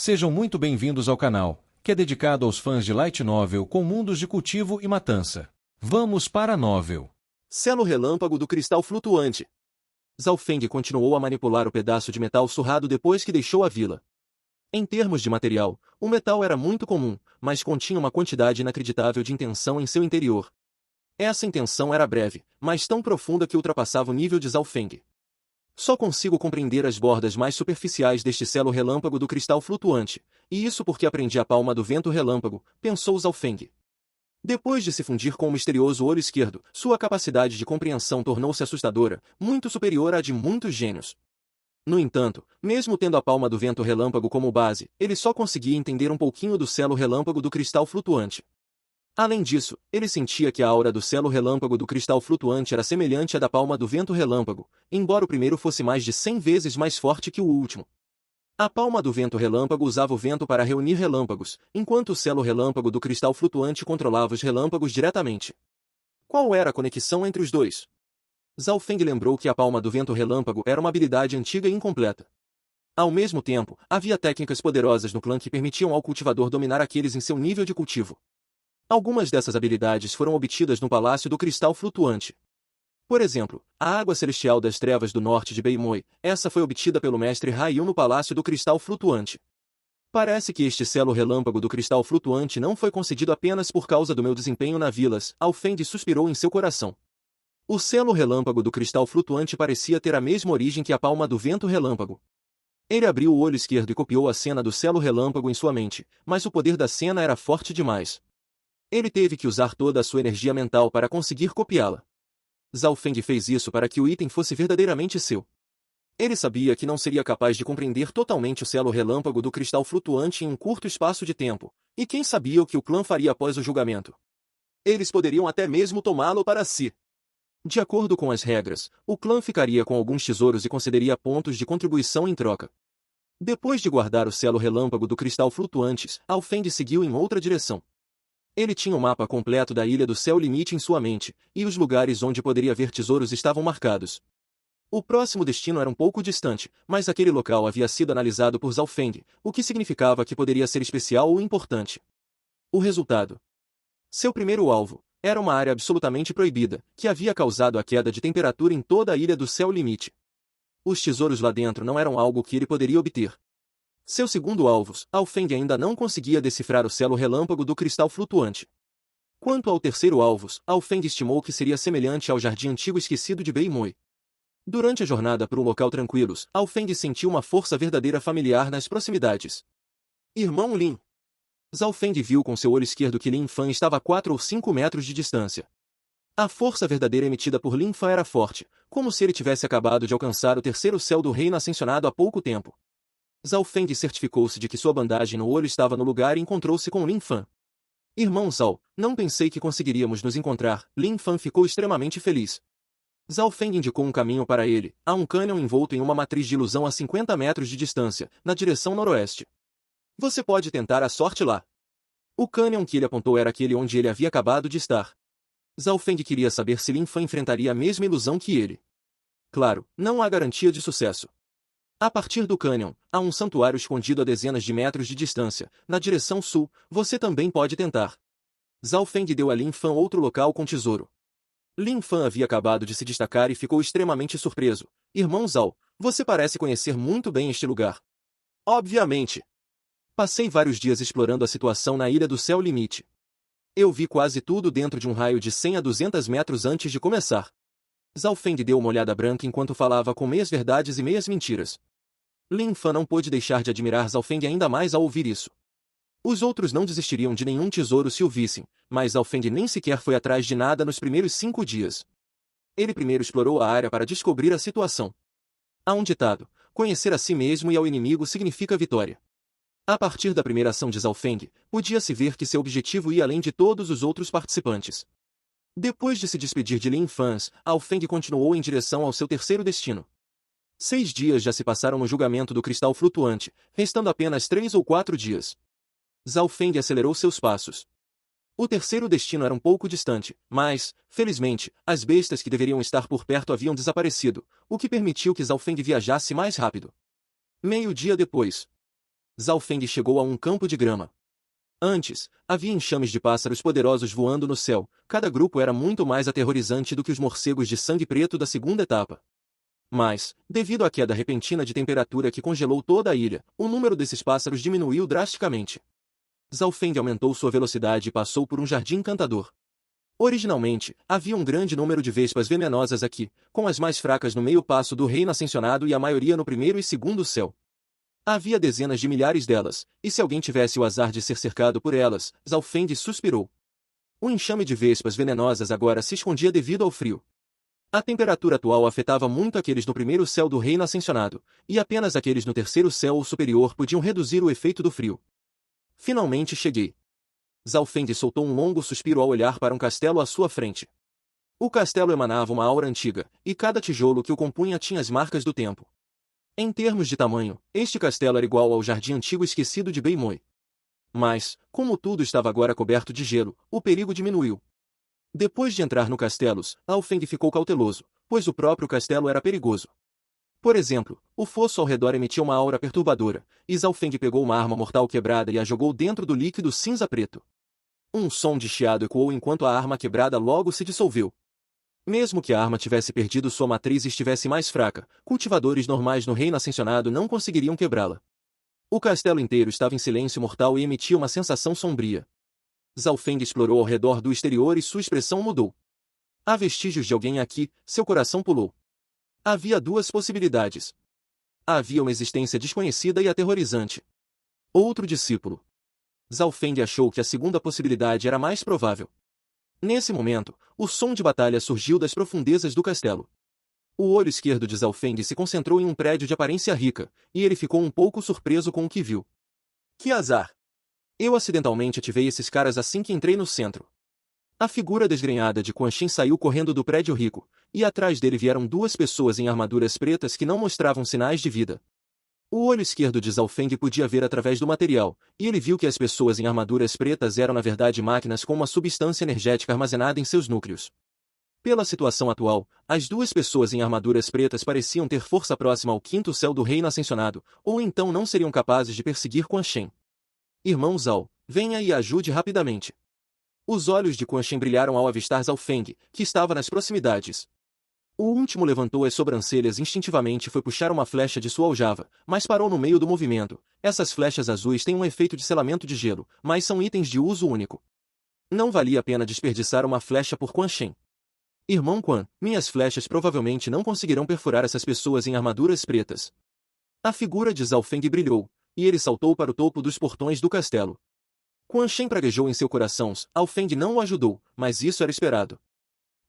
Sejam muito bem-vindos ao canal, que é dedicado aos fãs de Light Novel com mundos de cultivo e matança. Vamos para a novel. Selo relâmpago do cristal flutuante. Zhao Feng continuou a manipular o pedaço de metal surrado depois que deixou a vila. Em termos de material, o metal era muito comum, mas continha uma quantidade inacreditável de intenção em seu interior. Essa intenção era breve, mas tão profunda que ultrapassava o nível de Zhao Feng. Só consigo compreender as bordas mais superficiais deste selo relâmpago do cristal flutuante, e isso porque aprendi a palma do vento relâmpago, pensou Zhao Feng. Depois de se fundir com o misterioso olho esquerdo, sua capacidade de compreensão tornou-se assustadora, muito superior à de muitos gênios. No entanto, mesmo tendo a palma do vento relâmpago como base, ele só conseguia entender um pouquinho do selo relâmpago do cristal flutuante. Além disso, ele sentia que a aura do selo relâmpago do cristal flutuante era semelhante à da palma do vento relâmpago, embora o primeiro fosse mais de 100 vezes mais forte que o último. A palma do vento relâmpago usava o vento para reunir relâmpagos, enquanto o selo relâmpago do cristal flutuante controlava os relâmpagos diretamente. Qual era a conexão entre os dois? Zhao Feng lembrou que a palma do vento relâmpago era uma habilidade antiga e incompleta. Ao mesmo tempo, havia técnicas poderosas no clã que permitiam ao cultivador dominar aqueles em seu nível de cultivo. Algumas dessas habilidades foram obtidas no Palácio do Cristal Flutuante. Por exemplo, a Água Celestial das Trevas do Norte de Beimoi, essa foi obtida pelo Mestre Raiyu no Palácio do Cristal Flutuante. Parece que este selo relâmpago do Cristal Flutuante não foi concedido apenas por causa do meu desempenho na vilas, Zhao Feng suspirou em seu coração. O selo relâmpago do Cristal Flutuante parecia ter a mesma origem que a palma do vento relâmpago. Ele abriu o olho esquerdo e copiou a cena do selo relâmpago em sua mente, mas o poder da cena era forte demais. Ele teve que usar toda a sua energia mental para conseguir copiá-la. Zhao Feng fez isso para que o item fosse verdadeiramente seu. Ele sabia que não seria capaz de compreender totalmente o selo relâmpago do cristal flutuante em um curto espaço de tempo, e quem sabia o que o clã faria após o julgamento? Eles poderiam até mesmo tomá-lo para si. De acordo com as regras, o clã ficaria com alguns tesouros e concederia pontos de contribuição em troca. Depois de guardar o selo relâmpago do cristal flutuante, Zhao Feng seguiu em outra direção. Ele tinha o mapa completo da Ilha do Céu Limite em sua mente, e os lugares onde poderia ver tesouros estavam marcados. O próximo destino era um pouco distante, mas aquele local havia sido analisado por Zhao Feng, o que significava que poderia ser especial ou importante. O resultado. Seu primeiro alvo era uma área absolutamente proibida, que havia causado a queda de temperatura em toda a Ilha do Céu Limite. Os tesouros lá dentro não eram algo que ele poderia obter. Seu segundo alvo, Zhao Feng ainda não conseguia decifrar o selo relâmpago do cristal flutuante. Quanto ao terceiro alvo, Zhao Feng estimou que seria semelhante ao jardim antigo esquecido de Beimoi. Durante a jornada para um local tranquilo, Zhao Feng sentiu uma força verdadeira familiar nas proximidades. Irmão Lin. Zhao Feng viu com seu olho esquerdo que Lin Fan estava a 4 ou 5 metros de distância. A força verdadeira emitida por Lin Fan era forte, como se ele tivesse acabado de alcançar o terceiro céu do reino ascensionado há pouco tempo. Zhao Feng certificou-se de que sua bandagem no olho estava no lugar e encontrou-se com Lin Fan. Irmão Zhao, não pensei que conseguiríamos nos encontrar. Lin Fan ficou extremamente feliz. Zhao Feng indicou um caminho para ele, a um cânion envolto em uma matriz de ilusão a 50 metros de distância, na direção noroeste. Você pode tentar a sorte lá. O cânion que ele apontou era aquele onde ele havia acabado de estar. Zhao Feng queria saber se Lin Fan enfrentaria a mesma ilusão que ele. Claro, não há garantia de sucesso. A partir do cânion, há um santuário escondido a dezenas de metros de distância, na direção sul, você também pode tentar. Zhao Feng deu a Lin Fan outro local com tesouro. Lin Fan havia acabado de se destacar e ficou extremamente surpreso. Irmão Zhao, você parece conhecer muito bem este lugar. Obviamente. Passei vários dias explorando a situação na Ilha do Céu Limite. Eu vi quase tudo dentro de um raio de 100 a 200 metros antes de começar. Zhao Feng deu uma olhada branca enquanto falava com meias verdades e meias mentiras. Lin Fan não pôde deixar de admirar Zhao Feng ainda mais ao ouvir isso. Os outros não desistiriam de nenhum tesouro se o vissem, mas Zhao Feng nem sequer foi atrás de nada nos primeiros 5 dias. Ele primeiro explorou a área para descobrir a situação. Há um ditado: conhecer a si mesmo e ao inimigo significa vitória. A partir da primeira ação de Zhao Feng, podia-se ver que seu objetivo ia além de todos os outros participantes. Depois de se despedir de Lin Fan, Zhao Feng continuou em direção ao seu terceiro destino. 6 dias já se passaram no julgamento do cristal flutuante, restando apenas 3 ou 4 dias. Zhao Feng acelerou seus passos. O terceiro destino era um pouco distante, mas, felizmente, as bestas que deveriam estar por perto haviam desaparecido, o que permitiu que Zhao Feng viajasse mais rápido. Meio-dia depois. Zhao Feng chegou a um campo de grama. Antes, havia enxames de pássaros poderosos voando no céu, cada grupo era muito mais aterrorizante do que os morcegos de sangue preto da segunda etapa. Mas, devido à queda repentina de temperatura que congelou toda a ilha, o número desses pássaros diminuiu drasticamente. Zhao Feng aumentou sua velocidade e passou por um jardim encantador. Originalmente, havia um grande número de vespas venenosas aqui, com as mais fracas no meio passo do reino ascensionado e a maioria no primeiro e segundo céu. Havia dezenas de milhares delas, e se alguém tivesse o azar de ser cercado por elas, Zhao Feng suspirou. O enxame de vespas venenosas agora se escondia devido ao frio. A temperatura atual afetava muito aqueles no primeiro céu do reino ascensionado, e apenas aqueles no terceiro céu ou superior podiam reduzir o efeito do frio. Finalmente cheguei. Zhao Feng soltou um longo suspiro ao olhar para um castelo à sua frente. O castelo emanava uma aura antiga, e cada tijolo que o compunha tinha as marcas do tempo. Em termos de tamanho, este castelo era igual ao jardim antigo esquecido de Beimoi. Mas, como tudo estava agora coberto de gelo, o perigo diminuiu. Depois de entrar no castelo, Zhao Feng ficou cauteloso, pois o próprio castelo era perigoso. Por exemplo, o fosso ao redor emitia uma aura perturbadora, e Zhao Feng pegou uma arma mortal quebrada e a jogou dentro do líquido cinza preto. Um som de chiado ecoou enquanto a arma quebrada logo se dissolveu. Mesmo que a arma tivesse perdido sua matriz e estivesse mais fraca, cultivadores normais no reino ascensionado não conseguiriam quebrá-la. O castelo inteiro estava em silêncio mortal e emitia uma sensação sombria. Zhao Feng explorou ao redor do exterior e sua expressão mudou. Há vestígios de alguém aqui, seu coração pulou. Havia duas possibilidades. Havia uma existência desconhecida e aterrorizante. Outro discípulo. Zhao Feng achou que a segunda possibilidade era mais provável. Nesse momento, o som de batalha surgiu das profundezas do castelo. O olho esquerdo de Zhao Feng se concentrou em um prédio de aparência rica, e ele ficou um pouco surpreso com o que viu. Que azar! Eu acidentalmente ativei esses caras assim que entrei no centro. A figura desgrenhada de Quan Xin saiu correndo do prédio rico, e atrás dele vieram duas pessoas em armaduras pretas que não mostravam sinais de vida. O olho esquerdo de Zhao Feng podia ver através do material, e ele viu que as pessoas em armaduras pretas eram na verdade máquinas com uma substância energética armazenada em seus núcleos. Pela situação atual, as duas pessoas em armaduras pretas pareciam ter força próxima ao quinto céu do reino ascensionado, ou então não seriam capazes de perseguir Quan Shen. Irmão Zhao, venha e ajude rapidamente. Os olhos de Quan Shen brilharam ao avistar Zhao Feng, que estava nas proximidades. O último levantou as sobrancelhas instintivamente e foi puxar uma flecha de sua aljava, mas parou no meio do movimento. Essas flechas azuis têm um efeito de selamento de gelo, mas são itens de uso único. Não valia a pena desperdiçar uma flecha por Quan Shen. Irmão Quan, minhas flechas provavelmente não conseguirão perfurar essas pessoas em armaduras pretas. A figura de Zhao Feng brilhou, e ele saltou para o topo dos portões do castelo. Quan Shen praguejou em seu coração. Zhao Feng não o ajudou, mas isso era esperado.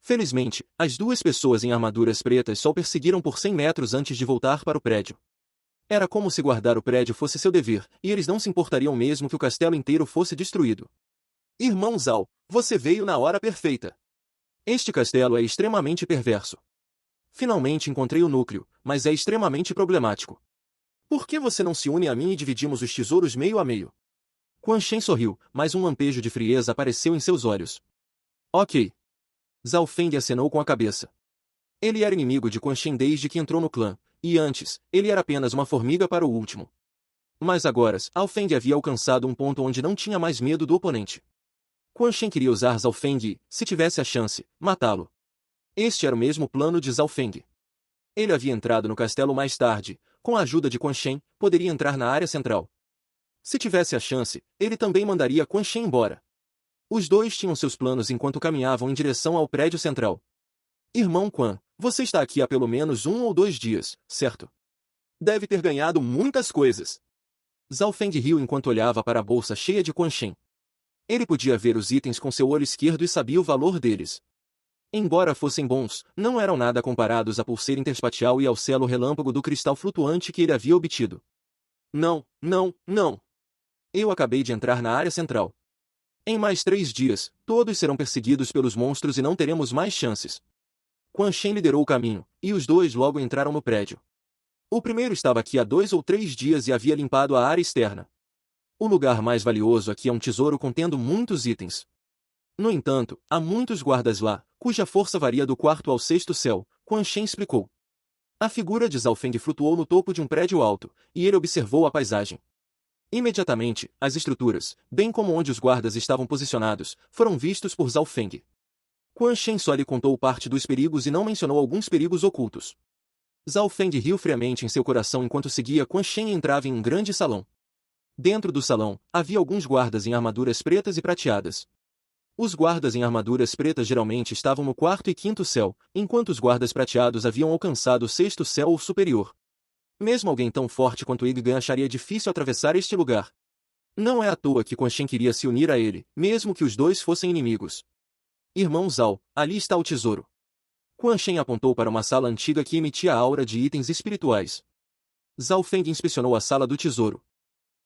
Felizmente, as duas pessoas em armaduras pretas só o perseguiram por 100 metros antes de voltar para o prédio. Era como se guardar o prédio fosse seu dever, e eles não se importariam mesmo que o castelo inteiro fosse destruído. Irmão Zhao, você veio na hora perfeita. Este castelo é extremamente perverso. Finalmente encontrei o núcleo, mas é extremamente problemático. Por que você não se une a mim e dividimos os tesouros meio a meio? Quan Shen sorriu, mas um lampejo de frieza apareceu em seus olhos. Ok. Zhao Feng acenou com a cabeça. Ele era inimigo de Quan Shen desde que entrou no clã, e antes, ele era apenas uma formiga para o último. Mas agora, Zhao Feng havia alcançado um ponto onde não tinha mais medo do oponente. Quan Shen queria usar Zhao Feng e, se tivesse a chance, matá-lo. Este era o mesmo plano de Zhao Feng. Ele havia entrado no castelo mais tarde, com a ajuda de Quan Shen, poderia entrar na área central. Se tivesse a chance, ele também mandaria Quan Shen embora. Os dois tinham seus planos enquanto caminhavam em direção ao prédio central. Irmão Quan, você está aqui há pelo menos 1 ou 2 dias, certo? Deve ter ganhado muitas coisas. Zhao Feng riu enquanto olhava para a bolsa cheia de Quan Shen. Ele podia ver os itens com seu olho esquerdo e sabia o valor deles. Embora fossem bons, não eram nada comparados à pulseira interspatial e ao selo relâmpago do cristal flutuante que ele havia obtido. Não, não, não. Eu acabei de entrar na área central. Em mais 3 dias, todos serão perseguidos pelos monstros e não teremos mais chances. Quan Shen liderou o caminho, e os dois logo entraram no prédio. O primeiro estava aqui há 2 ou 3 dias e havia limpado a área externa. O lugar mais valioso aqui é um tesouro contendo muitos itens. No entanto, há muitos guardas lá, cuja força varia do 4º ao 6º céu, Quan Shen explicou. A figura de Zhao Feng flutuou no topo de um prédio alto, e ele observou a paisagem. Imediatamente, as estruturas, bem como onde os guardas estavam posicionados, foram vistos por Zhao Feng. Quan Shen só lhe contou parte dos perigos e não mencionou alguns perigos ocultos. Zhao Feng riu friamente em seu coração enquanto seguia Quan Shen e entrava em um grande salão. Dentro do salão, havia alguns guardas em armaduras pretas e prateadas. Os guardas em armaduras pretas geralmente estavam no quarto e quinto céu, enquanto os guardas prateados haviam alcançado o sexto céu ou superior. Mesmo alguém tão forte quanto Yi Gan acharia difícil atravessar este lugar. Não é à toa que Quan Shen queria se unir a ele, mesmo que os dois fossem inimigos. Irmão Zhao, ali está o tesouro. Quan Shen apontou para uma sala antiga que emitia a aura de itens espirituais. Zhao Feng inspecionou a sala do tesouro.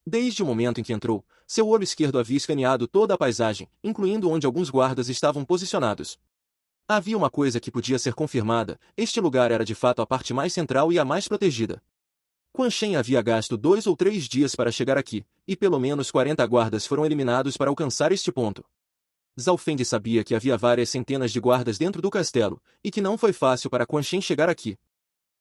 Desde o momento em que entrou, seu olho esquerdo havia escaneado toda a paisagem, incluindo onde alguns guardas estavam posicionados. Havia uma coisa que podia ser confirmada: este lugar era de fato a parte mais central e a mais protegida. Quan Shen havia gasto 2 ou 3 dias para chegar aqui, e pelo menos 40 guardas foram eliminados para alcançar este ponto. Zhao Feng sabia que havia várias centenas de guardas dentro do castelo, e que não foi fácil para Quan Shen chegar aqui.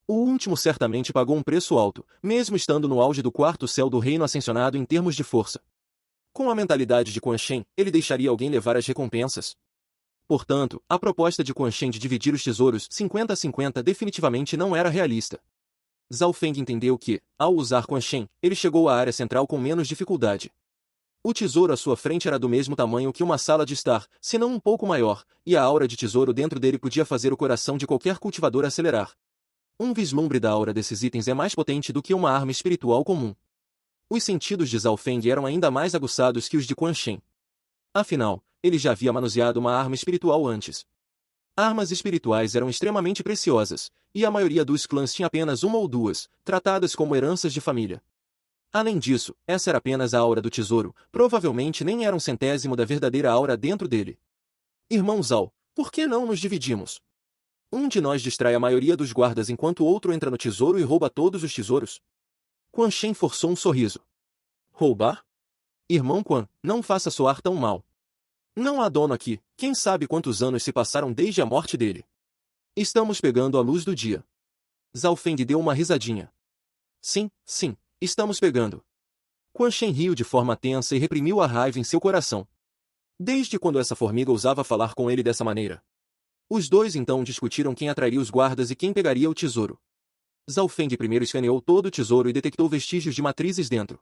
O último certamente pagou um preço alto, mesmo estando no auge do quarto céu do reino ascensionado em termos de força. Com a mentalidade de Quan Shen, ele deixaria alguém levar as recompensas. Portanto, a proposta de Quan Shen de dividir os tesouros 50 a 50 definitivamente não era realista. Zhao Feng entendeu que, ao usar Quan Shen, ele chegou à área central com menos dificuldade. O tesouro à sua frente era do mesmo tamanho que uma sala de estar, se não um pouco maior, e a aura de tesouro dentro dele podia fazer o coração de qualquer cultivador acelerar. Um vislumbre da aura desses itens é mais potente do que uma arma espiritual comum. Os sentidos de Zhao Feng eram ainda mais aguçados que os de Quan Shen. Afinal, ele já havia manuseado uma arma espiritual antes. Armas espirituais eram extremamente preciosas, e a maioria dos clãs tinha apenas uma ou duas, tratadas como heranças de família. Além disso, essa era apenas a aura do tesouro, provavelmente nem era um centésimo da verdadeira aura dentro dele. Irmão Zhao, por que não nos dividimos? Um de nós distrai a maioria dos guardas enquanto o outro entra no tesouro e rouba todos os tesouros. Quan Shen forçou um sorriso. Roubar? Irmão Quan, não faça soar tão mal. Não há dono aqui, quem sabe quantos anos se passaram desde a morte dele. Estamos pegando a luz do dia. Zhao Feng deu uma risadinha. Sim, estamos pegando. Quan Shen riu de forma tensa e reprimiu a raiva em seu coração. Desde quando essa formiga ousava falar com ele dessa maneira? Os dois então discutiram quem atrairia os guardas e quem pegaria o tesouro. Zhao Feng primeiro escaneou todo o tesouro e detectou vestígios de matrizes dentro.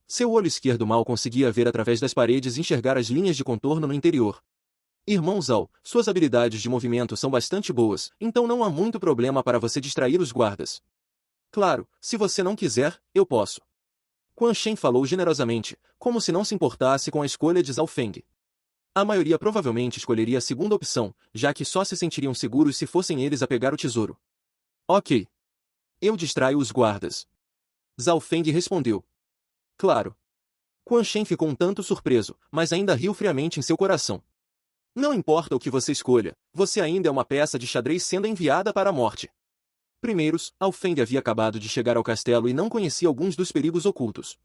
Seu olho esquerdo mal conseguia ver através das paredes e enxergar as linhas de contorno no interior. Irmão Zhao, suas habilidades de movimento são bastante boas, então não há muito problema para você distrair os guardas. Claro, se você não quiser, eu posso. Quan Shen falou generosamente, como se não se importasse com a escolha de Zhao Feng. A maioria provavelmente escolheria a segunda opção, já que só se sentiriam seguros se fossem eles a pegar o tesouro. Ok. Eu distraio os guardas. Zhao Feng respondeu. Claro. Quan Shen ficou um tanto surpreso, mas ainda riu friamente em seu coração. Não importa o que você escolha, você ainda é uma peça de xadrez sendo enviada para a morte. Primeiros, Zhao Feng havia acabado de chegar ao castelo e não conhecia alguns dos perigos ocultos.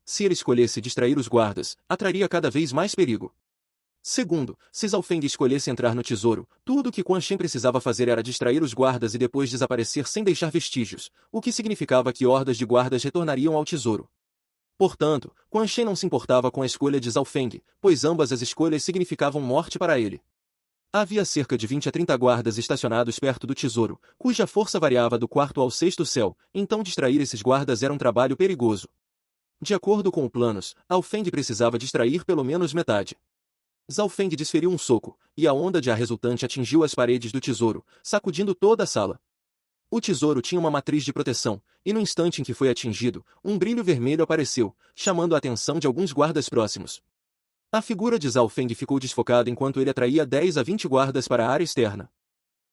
Se ele escolhesse distrair os guardas, atraria cada vez mais perigo. Segundo, se Zhao Feng escolhesse entrar no tesouro, tudo o que Quan Shen precisava fazer era distrair os guardas e depois desaparecer sem deixar vestígios, o que significava que hordas de guardas retornariam ao tesouro. Portanto, Quan Shen não se importava com a escolha de Zhao Feng, pois ambas as escolhas significavam morte para ele. Havia cerca de 20 a 30 guardas estacionados perto do tesouro, cuja força variava do quarto ao sexto céu, então distrair esses guardas era um trabalho perigoso. De acordo com os planos, Zhao Feng precisava distrair pelo menos metade. Zhao Feng desferiu um soco, e a onda de ar resultante atingiu as paredes do tesouro, sacudindo toda a sala. O tesouro tinha uma matriz de proteção, e no instante em que foi atingido, um brilho vermelho apareceu, chamando a atenção de alguns guardas próximos. A figura de Zhao Feng ficou desfocada enquanto ele atraía 10 a 20 guardas para a área externa.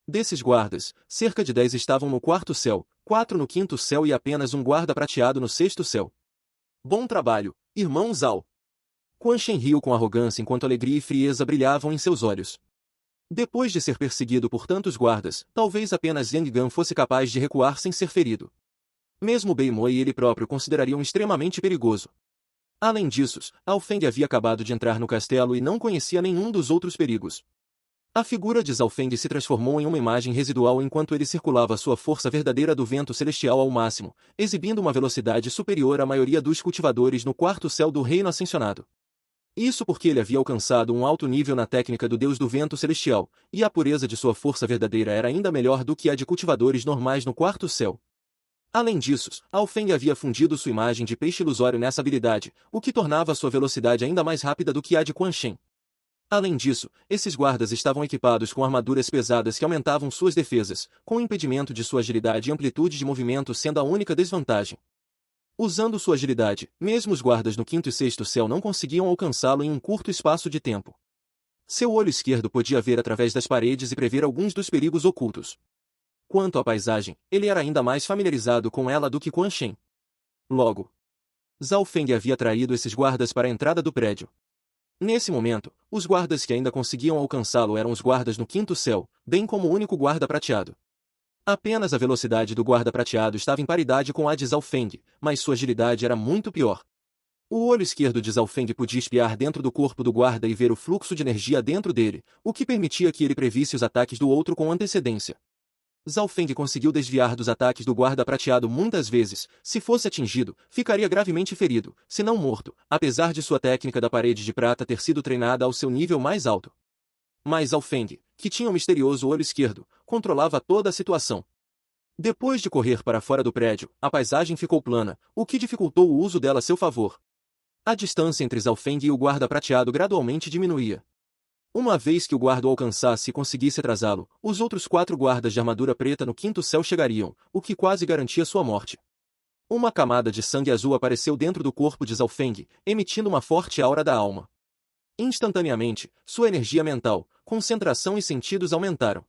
Desses guardas, cerca de 10 estavam no quarto céu, 4 no quinto céu e apenas um guarda prateado no sexto céu. Bom trabalho, irmão Zhao. Quan Shen riu com arrogância enquanto alegria e frieza brilhavam em seus olhos. Depois de ser perseguido por tantos guardas, talvez apenas Yang Gan fosse capaz de recuar sem ser ferido. Mesmo Bei Mo e ele próprio considerariam extremamente perigoso. Além disso, Zhao Feng havia acabado de entrar no castelo e não conhecia nenhum dos outros perigos. A figura de Zhao Feng se transformou em uma imagem residual enquanto ele circulava sua força verdadeira do vento celestial ao máximo, exibindo uma velocidade superior à maioria dos cultivadores no quarto céu do reino ascensionado. Isso porque ele havia alcançado um alto nível na técnica do deus do vento celestial, e a pureza de sua força verdadeira era ainda melhor do que a de cultivadores normais no quarto céu. Além disso, Zhao Feng havia fundido sua imagem de peixe ilusório nessa habilidade, o que tornava sua velocidade ainda mais rápida do que a de Quan Shen. Além disso, esses guardas estavam equipados com armaduras pesadas que aumentavam suas defesas, com o impedimento de sua agilidade e amplitude de movimento sendo a única desvantagem. Usando sua agilidade, mesmo os guardas no quinto e sexto céu não conseguiam alcançá-lo em um curto espaço de tempo. Seu olho esquerdo podia ver através das paredes e prever alguns dos perigos ocultos. Quanto à paisagem, ele era ainda mais familiarizado com ela do que Quan Shen. Logo, Zhao Feng havia traído esses guardas para a entrada do prédio. Nesse momento, os guardas que ainda conseguiam alcançá-lo eram os guardas no quinto céu, bem como o único guarda prateado. Apenas a velocidade do guarda prateado estava em paridade com a de Zhao Feng, mas sua agilidade era muito pior. O olho esquerdo de Zhao Feng podia espiar dentro do corpo do guarda e ver o fluxo de energia dentro dele, o que permitia que ele previsse os ataques do outro com antecedência. Zhao Feng conseguiu desviar dos ataques do guarda prateado muitas vezes. Se fosse atingido, ficaria gravemente ferido, se não morto, apesar de sua técnica da parede de prata ter sido treinada ao seu nível mais alto. Mas Zhao Feng, que tinha um misterioso olho esquerdo, controlava toda a situação. Depois de correr para fora do prédio, a paisagem ficou plana, o que dificultou o uso dela a seu favor. A distância entre Zhao Feng e o guarda prateado gradualmente diminuía. Uma vez que o guarda o alcançasse e conseguisse atrasá-lo, os outros 4 guardas de armadura preta no quinto céu chegariam, o que quase garantia sua morte. Uma camada de sangue azul apareceu dentro do corpo de Zhao Feng, emitindo uma forte aura da alma. Instantaneamente, sua energia mental, concentração e sentidos aumentaram.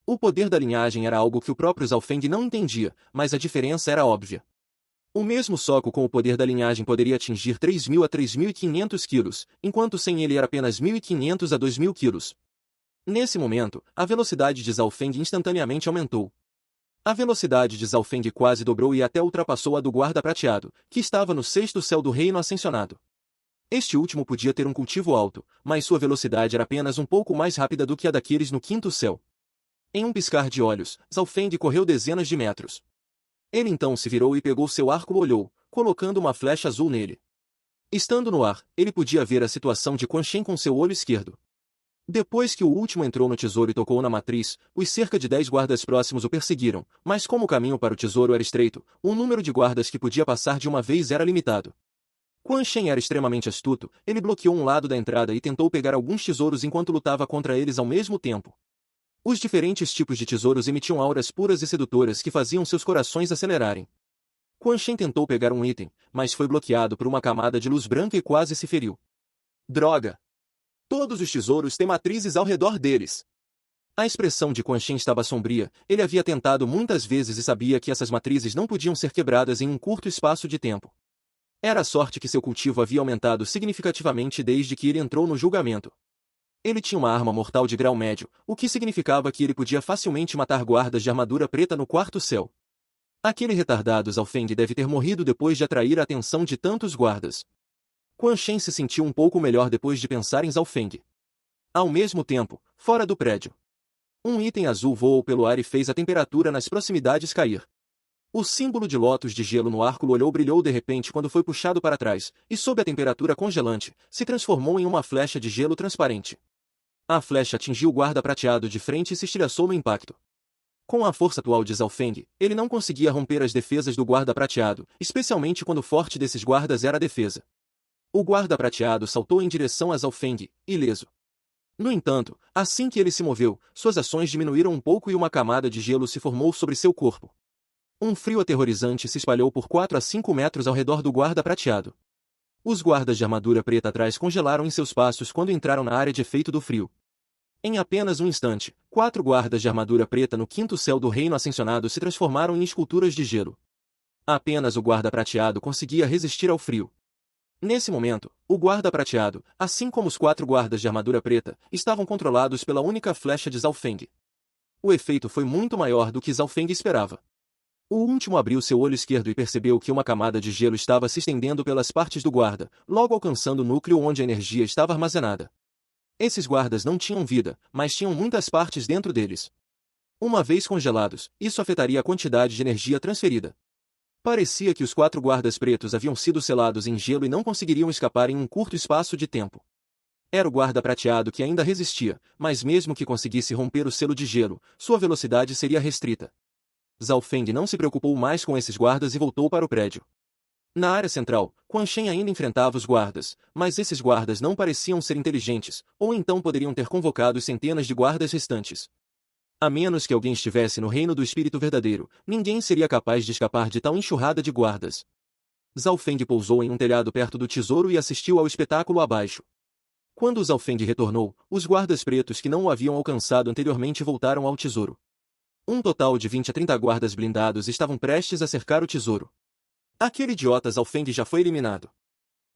O poder da linhagem era algo que o próprio Zhao Feng não entendia, mas a diferença era óbvia. O mesmo soco com o poder da linhagem poderia atingir 3.000 a 3.500 quilos, enquanto sem ele era apenas 1.500 a 2.000 quilos. Nesse momento, a velocidade de Zhao Feng instantaneamente aumentou. A velocidade de Zhao Feng quase dobrou e até ultrapassou a do guarda prateado, que estava no sexto céu do reino ascensionado. Este último podia ter um cultivo alto, mas sua velocidade era apenas um pouco mais rápida do que a daqueles no quinto céu. Em um piscar de olhos, Zhao Feng correu dezenas de metros. Ele então se virou e pegou seu arco e olhou, colocando uma flecha azul nele. Estando no ar, ele podia ver a situação de Quan Shen com seu olho esquerdo. Depois que o último entrou no tesouro e tocou na matriz, os cerca de 10 guardas próximos o perseguiram, mas como o caminho para o tesouro era estreito, o número de guardas que podia passar de uma vez era limitado. Quan Shen era extremamente astuto, ele bloqueou um lado da entrada e tentou pegar alguns tesouros enquanto lutava contra eles ao mesmo tempo. Os diferentes tipos de tesouros emitiam auras puras e sedutoras que faziam seus corações acelerarem. Quan Shen tentou pegar um item, mas foi bloqueado por uma camada de luz branca e quase se feriu. Droga! Todos os tesouros têm matrizes ao redor deles. A expressão de Quan Shen estava sombria, ele havia tentado muitas vezes e sabia que essas matrizes não podiam ser quebradas em um curto espaço de tempo. Era a sorte que seu cultivo havia aumentado significativamente desde que ele entrou no julgamento. Ele tinha uma arma mortal de grau médio, o que significava que ele podia facilmente matar guardas de armadura preta no quarto céu. Aquele retardado Zhao Feng deve ter morrido depois de atrair a atenção de tantos guardas. Quan Shen se sentiu um pouco melhor depois de pensar em Zhao Feng. Ao mesmo tempo, fora do prédio, um item azul voou pelo ar e fez a temperatura nas proximidades cair. O símbolo de lótus de gelo no arco olhou brilhou de repente quando foi puxado para trás, e sob a temperatura congelante, se transformou em uma flecha de gelo transparente. A flecha atingiu o guarda prateado de frente e se estilhaçou no impacto. Com a força atual de Zhao Feng, ele não conseguia romper as defesas do guarda prateado, especialmente quando o forte desses guardas era a defesa. O guarda prateado saltou em direção a Zhao Feng, ileso. No entanto, assim que ele se moveu, suas ações diminuíram um pouco e uma camada de gelo se formou sobre seu corpo. Um frio aterrorizante se espalhou por 4 a 5 metros ao redor do guarda prateado. Os guardas de armadura preta atrás congelaram em seus passos quando entraram na área de efeito do frio. Em apenas um instante, 4 guardas de armadura preta no quinto céu do reino ascensionado se transformaram em esculturas de gelo. Apenas o guarda prateado conseguia resistir ao frio. Nesse momento, o guarda prateado, assim como os 4 guardas de armadura preta, estavam controlados pela única flecha de Zhao Feng. O efeito foi muito maior do que Zhao Feng esperava. O último abriu seu olho esquerdo e percebeu que uma camada de gelo estava se estendendo pelas partes do guarda, logo alcançando o núcleo onde a energia estava armazenada. Esses guardas não tinham vida, mas tinham muitas partes dentro deles. Uma vez congelados, isso afetaria a quantidade de energia transferida. Parecia que os 4 guardas pretos haviam sido selados em gelo e não conseguiriam escapar em um curto espaço de tempo. Era o guarda prateado que ainda resistia, mas mesmo que conseguisse romper o selo de gelo, sua velocidade seria restrita. Zhao Feng não se preocupou mais com esses guardas e voltou para o prédio. Na área central, Quan Shen ainda enfrentava os guardas, mas esses guardas não pareciam ser inteligentes, ou então poderiam ter convocado centenas de guardas restantes. A menos que alguém estivesse no reino do espírito verdadeiro, ninguém seria capaz de escapar de tal enxurrada de guardas. Zhao Feng pousou em um telhado perto do tesouro e assistiu ao espetáculo abaixo. Quando Zhao Feng retornou, os guardas pretos que não o haviam alcançado anteriormente voltaram ao tesouro. Um total de 20 a 30 guardas blindados estavam prestes a cercar o tesouro. Aquele idiota Zhao Feng já foi eliminado.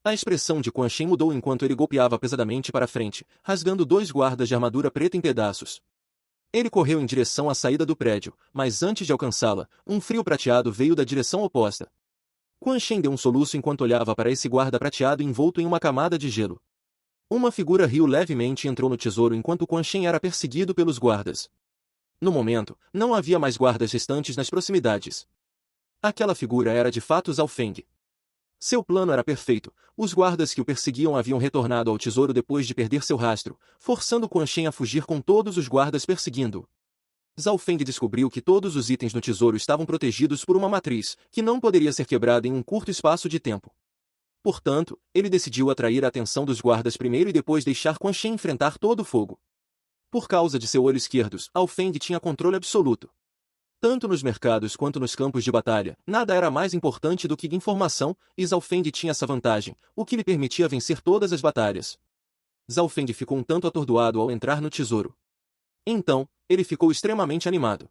A expressão de Quan Shen mudou enquanto ele golpeava pesadamente para frente, rasgando 2 guardas de armadura preta em pedaços. Ele correu em direção à saída do prédio, mas antes de alcançá-la, um frio prateado veio da direção oposta. Quan Shen deu um soluço enquanto olhava para esse guarda prateado envolto em uma camada de gelo. Uma figura riu levemente e entrou no tesouro enquanto Quan Shen era perseguido pelos guardas. No momento, não havia mais guardas restantes nas proximidades. Aquela figura era de fato Zhao Feng. Seu plano era perfeito. Os guardas que o perseguiam haviam retornado ao tesouro depois de perder seu rastro, forçando Quan Shen a fugir com todos os guardas perseguindo-o. Zhao Feng descobriu que todos os itens no tesouro estavam protegidos por uma matriz, que não poderia ser quebrada em um curto espaço de tempo. Portanto, ele decidiu atrair a atenção dos guardas primeiro e depois deixar Quan Shen enfrentar todo o fogo. Por causa de seu olho esquerdo, Zhao Feng tinha controle absoluto. Tanto nos mercados quanto nos campos de batalha, nada era mais importante do que informação, e Zhao Feng tinha essa vantagem, o que lhe permitia vencer todas as batalhas. Zhao Feng ficou um tanto atordoado ao entrar no tesouro. Então, ele ficou extremamente animado.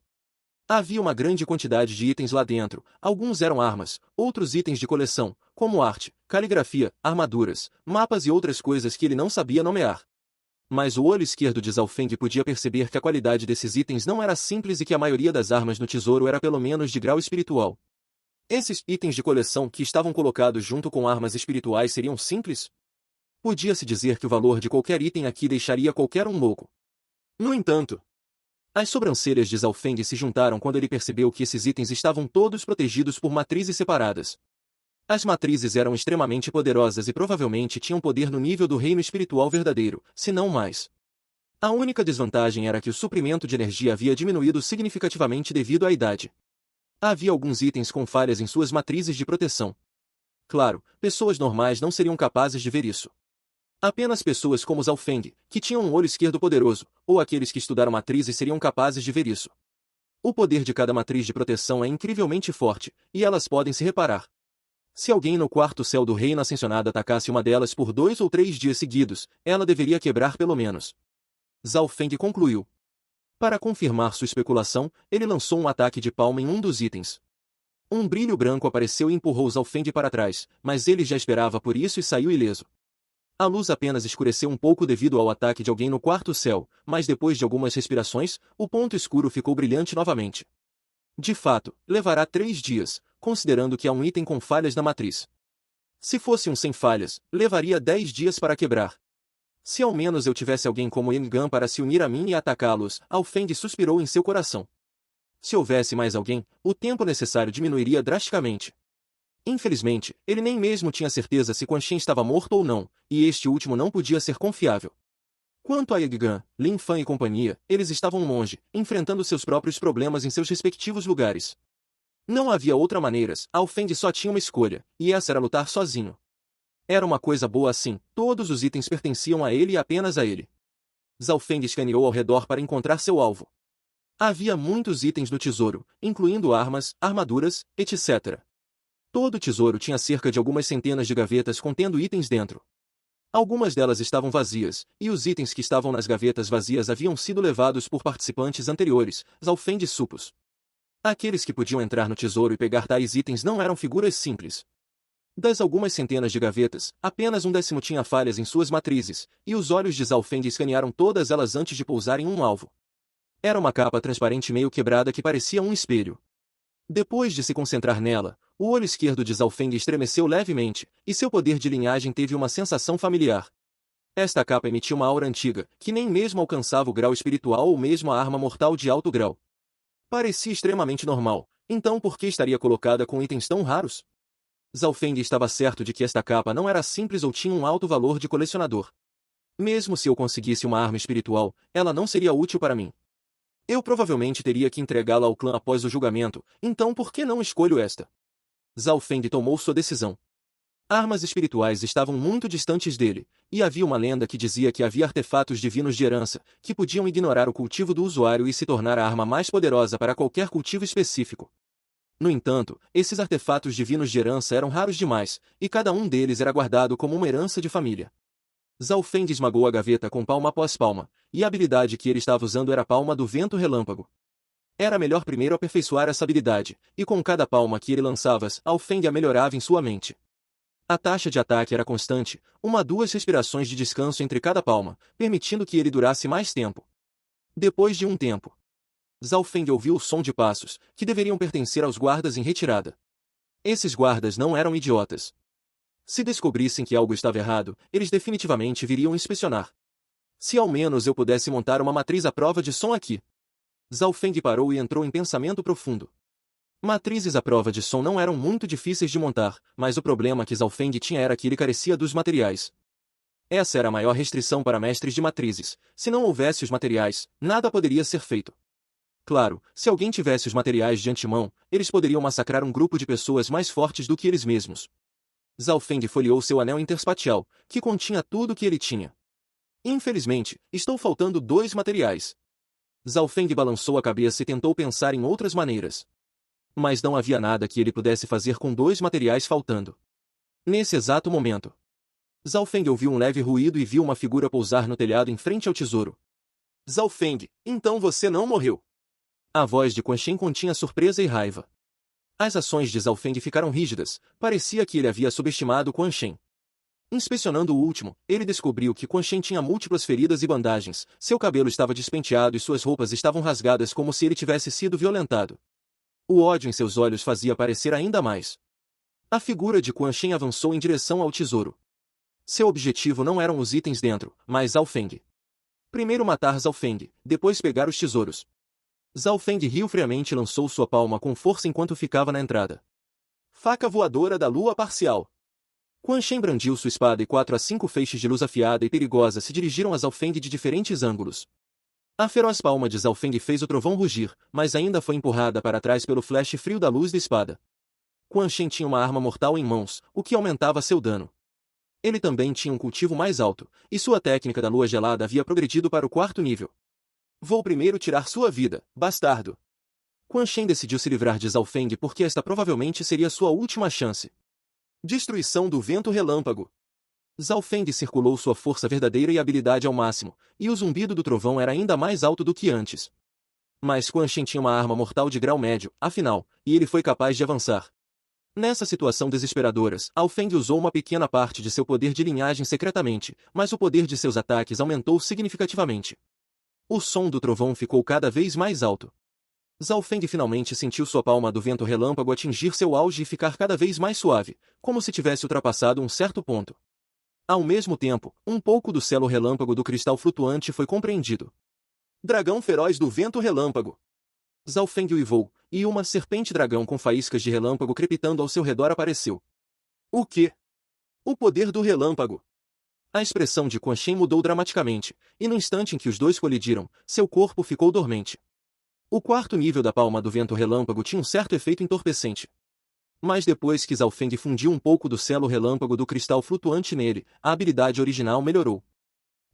Havia uma grande quantidade de itens lá dentro, alguns eram armas, outros itens de coleção, como arte, caligrafia, armaduras, mapas e outras coisas que ele não sabia nomear. Mas o olho esquerdo de Zhao Feng podia perceber que a qualidade desses itens não era simples e que a maioria das armas no tesouro era pelo menos de grau espiritual. Esses itens de coleção que estavam colocados junto com armas espirituais seriam simples? Podia-se dizer que o valor de qualquer item aqui deixaria qualquer um louco. No entanto, as sobrancelhas de Zhao Feng se juntaram quando ele percebeu que esses itens estavam todos protegidos por matrizes separadas. As matrizes eram extremamente poderosas e provavelmente tinham poder no nível do reino espiritual verdadeiro, se não mais. A única desvantagem era que o suprimento de energia havia diminuído significativamente devido à idade. Havia alguns itens com falhas em suas matrizes de proteção. Claro, pessoas normais não seriam capazes de ver isso. Apenas pessoas como Zhao Feng, que tinham um olho esquerdo poderoso, ou aqueles que estudaram matrizes seriam capazes de ver isso. O poder de cada matriz de proteção é incrivelmente forte, e elas podem se reparar. Se alguém no quarto céu do reino ascensionado atacasse uma delas por 2 ou 3 dias seguidos, ela deveria quebrar pelo menos. Zhao Feng concluiu. Para confirmar sua especulação, ele lançou um ataque de palma em um dos itens. Um brilho branco apareceu e empurrou Zhao Feng para trás, mas ele já esperava por isso e saiu ileso. A luz apenas escureceu um pouco devido ao ataque de alguém no quarto céu, mas depois de algumas respirações, o ponto escuro ficou brilhante novamente. De fato, levará 3 dias, considerando que há um item com falhas na matriz. Se fosse um sem falhas, levaria 10 dias para quebrar. Se ao menos eu tivesse alguém como Yan para se unir a mim e atacá-los, Zhao Feng suspirou em seu coração. Se houvesse mais alguém, o tempo necessário diminuiria drasticamente. Infelizmente, ele nem mesmo tinha certeza se Quan Shen estava morto ou não, e este último não podia ser confiável. Quanto a Yan, Lin Fan e companhia, eles estavam longe, enfrentando seus próprios problemas em seus respectivos lugares. Não havia outra maneira, Zhao Feng só tinha uma escolha, e essa era lutar sozinho. Era uma coisa boa assim, todos os itens pertenciam a ele e apenas a ele. Zhao Feng escaneou ao redor para encontrar seu alvo. Havia muitos itens no tesouro, incluindo armas, armaduras, etc. Todo o tesouro tinha cerca de algumas centenas de gavetas contendo itens dentro. Algumas delas estavam vazias, e os itens que estavam nas gavetas vazias haviam sido levados por participantes anteriores, Zhao Feng supôs. Aqueles que podiam entrar no tesouro e pegar tais itens não eram figuras simples. Das algumas centenas de gavetas, apenas 1/10 tinha falhas em suas matrizes, e os olhos de Zhao Feng escanearam todas elas antes de pousar em um alvo. Era uma capa transparente meio quebrada que parecia um espelho. Depois de se concentrar nela, o olho esquerdo de Zhao Feng estremeceu levemente, e seu poder de linhagem teve uma sensação familiar. Esta capa emitia uma aura antiga, que nem mesmo alcançava o grau espiritual ou mesmo a arma mortal de alto grau. Parecia extremamente normal, então por que estaria colocada com itens tão raros? Zhao Feng estava certo de que esta capa não era simples ou tinha um alto valor de colecionador. Mesmo se eu conseguisse uma arma espiritual, ela não seria útil para mim. Eu provavelmente teria que entregá-la ao clã após o julgamento, então por que não escolho esta? Zhao Feng tomou sua decisão. Armas espirituais estavam muito distantes dele, e havia uma lenda que dizia que havia artefatos divinos de herança, que podiam ignorar o cultivo do usuário e se tornar a arma mais poderosa para qualquer cultivo específico. No entanto, esses artefatos divinos de herança eram raros demais, e cada um deles era guardado como uma herança de família. Zhao Feng esmagou a gaveta com palma após palma, e a habilidade que ele estava usando era a palma do vento relâmpago. Era melhor primeiro aperfeiçoar essa habilidade, e com cada palma que ele lançava, Zhao Feng a melhorava em sua mente. A taxa de ataque era constante, 1 a 2 respirações de descanso entre cada palma, permitindo que ele durasse mais tempo. Depois de um tempo, Zhao Feng ouviu o som de passos, que deveriam pertencer aos guardas em retirada. Esses guardas não eram idiotas. Se descobrissem que algo estava errado, eles definitivamente viriam inspecionar. Se ao menos eu pudesse montar uma matriz à prova de som aqui. Zhao Feng parou e entrou em pensamento profundo. Matrizes à prova de som não eram muito difíceis de montar, mas o problema que Zhao Feng tinha era que ele carecia dos materiais. Essa era a maior restrição para mestres de matrizes. Se não houvesse os materiais, nada poderia ser feito. Claro, se alguém tivesse os materiais de antemão, eles poderiam massacrar um grupo de pessoas mais fortes do que eles mesmos. Zhao Feng folheou seu anel interspatial, que continha tudo o que ele tinha. Infelizmente, estou faltando 2 materiais. Zhao Feng balançou a cabeça e tentou pensar em outras maneiras. Mas não havia nada que ele pudesse fazer com 2 materiais faltando. Nesse exato momento, Zhao Feng ouviu um leve ruído e viu uma figura pousar no telhado em frente ao tesouro. Zhao Feng, então você não morreu. A voz de Quan Shen continha surpresa e raiva. As ações de Zhao Feng ficaram rígidas, parecia que ele havia subestimado Quan Shen. Inspecionando o último, ele descobriu que Quan Shen tinha múltiplas feridas e bandagens, seu cabelo estava despenteado e suas roupas estavam rasgadas como se ele tivesse sido violentado. O ódio em seus olhos fazia parecer ainda mais. A figura de Quan Shen avançou em direção ao tesouro. Seu objetivo não eram os itens dentro, mas Zhao Feng. Primeiro matar Zhao Feng, depois pegar os tesouros. Zhao Feng riu friamente e lançou sua palma com força enquanto ficava na entrada. Faca voadora da lua parcial. Quan Shen brandiu sua espada e 4 a 5 feixes de luz afiada e perigosa se dirigiram a Zhao Feng de diferentes ângulos. A feroz palma de Zhao Feng fez o trovão rugir, mas ainda foi empurrada para trás pelo flash frio da luz da espada. Quan Shen tinha uma arma mortal em mãos, o que aumentava seu dano. Ele também tinha um cultivo mais alto, e sua técnica da lua gelada havia progredido para o 4º nível. Vou primeiro tirar sua vida, bastardo. Quan Shen decidiu se livrar de Zhao Feng porque esta provavelmente seria sua última chance. Destruição do vento relâmpago. Zhao Feng circulou sua força verdadeira e habilidade ao máximo, e o zumbido do trovão era ainda mais alto do que antes. Mas Quan Shen tinha uma arma mortal de grau médio, afinal, e ele foi capaz de avançar. Nessa situação desesperadora, Zhao Feng usou uma pequena parte de seu poder de linhagem secretamente, mas o poder de seus ataques aumentou significativamente. O som do trovão ficou cada vez mais alto. Zhao Feng finalmente sentiu sua palma do vento relâmpago atingir seu auge e ficar cada vez mais suave, como se tivesse ultrapassado um certo ponto. Ao mesmo tempo, um pouco do selo relâmpago do cristal flutuante foi compreendido. Dragão feroz do vento relâmpago. Zhao Feng uivou, e uma serpente-dragão com faíscas de relâmpago crepitando ao seu redor apareceu. O quê? O poder do relâmpago. A expressão de Quan Shen mudou dramaticamente, e no instante em que os dois colidiram, seu corpo ficou dormente. O 4º nível da palma do vento relâmpago tinha um certo efeito entorpecente. Mas depois que Zhao Feng fundiu um pouco do selo relâmpago do cristal flutuante nele, a habilidade original melhorou.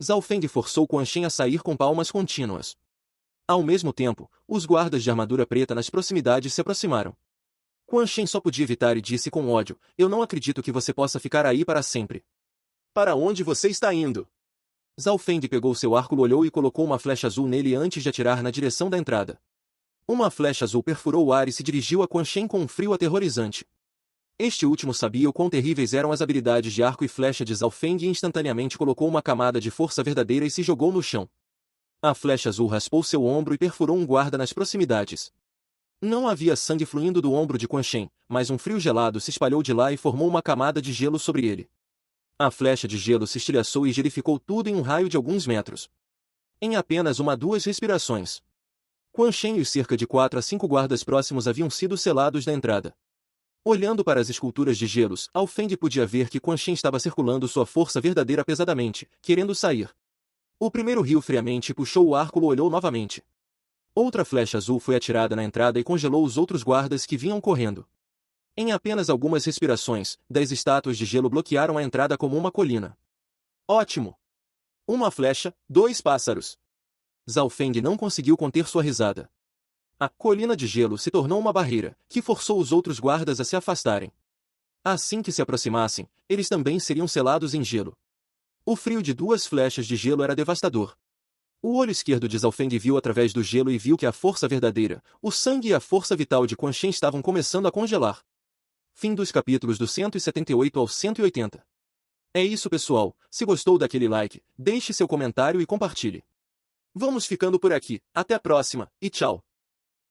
Zhao Feng forçou Quan Shen a sair com palmas contínuas. Ao mesmo tempo, os guardas de armadura preta nas proximidades se aproximaram. Quan Shen só podia evitar e disse com ódio, eu não acredito que você possa ficar aí para sempre. Para onde você está indo? Zhao Feng pegou seu arco, olhou e colocou uma flecha azul nele antes de atirar na direção da entrada. Uma flecha azul perfurou o ar e se dirigiu a Quan Shen com um frio aterrorizante. Este último sabia o quão terríveis eram as habilidades de arco e flecha de Zhao Feng e instantaneamente colocou uma camada de força verdadeira e se jogou no chão. A flecha azul raspou seu ombro e perfurou um guarda nas proximidades. Não havia sangue fluindo do ombro de Quan Shen, mas um frio gelado se espalhou de lá e formou uma camada de gelo sobre ele. A flecha de gelo se estilhaçou e gelificou tudo em um raio de alguns metros. Em apenas 2 respirações. Quan Shen e os cerca de 4 a 5 guardas próximos haviam sido selados na entrada. Olhando para as esculturas de gelos, Ao Feng podia ver que Quan Shen estava circulando sua força verdadeira pesadamente, querendo sair. O primeiro riu friamente e puxou o arco e olhou novamente. Outra flecha azul foi atirada na entrada e congelou os outros guardas que vinham correndo. Em apenas algumas respirações, 10 estátuas de gelo bloquearam a entrada como uma colina. Ótimo! Uma flecha, 2 pássaros. Zhao Feng não conseguiu conter sua risada. A colina de gelo se tornou uma barreira, que forçou os outros guardas a se afastarem. Assim que se aproximassem, eles também seriam selados em gelo. O frio de 2 flechas de gelo era devastador. O olho esquerdo de Zhao Feng viu através do gelo e viu que a força verdadeira, o sangue e a força vital de Quan Shen estavam começando a congelar. Fim dos capítulos do 178 ao 180. É isso, pessoal. Se gostou daquele like, deixe seu comentário e compartilhe. Vamos ficando por aqui. Até a próxima, e tchau!